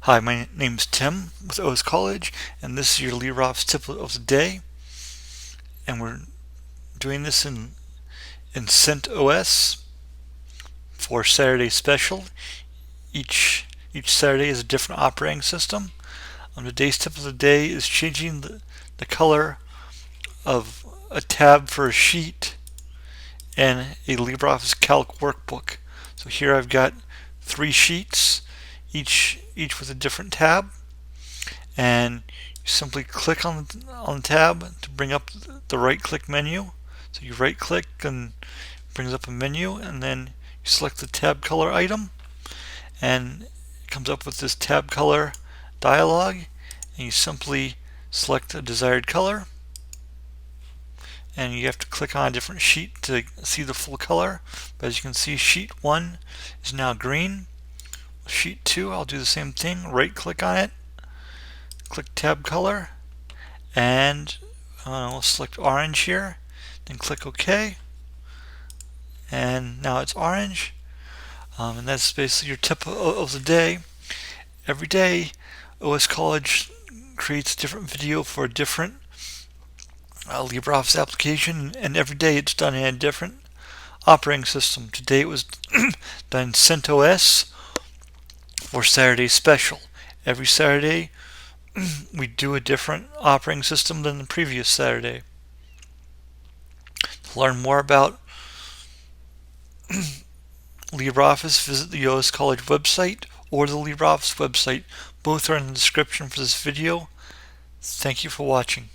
Hi, my name's Tim with OS College, and this is your LibreOffice tip of the day. And we're doing this in CentOS for Saturday special. Each Saturday is a different operating system. Today's tip of the day is changing the color of a tab for a sheet in a LibreOffice Calc workbook. So here I've got 3 sheets, each with a different tab, and you simply click on the tab to bring up the right click menu. So you right click and it brings up a menu, and then you select the tab color item, and it comes up with this tab color dialog, and you simply select a desired color, and you have to click on a different sheet to see the full color. But as you can see, sheet 1 is now green. Sheet 2, I'll do the same thing, right click on it, click tab color, and we'll select orange here, then click OK, and now it's orange. And that's basically your tip of the day. Every day OS College creates a different video for a different LibreOffice application, and every day it's done in a different operating system. Today it was done in CentOS for Saturday special. Every Saturday we do a different operating system than the previous Saturday. To learn more about LibreOffice, visit the OS College website or the LibreOffice website. Both are in the description for this video. Thank you for watching.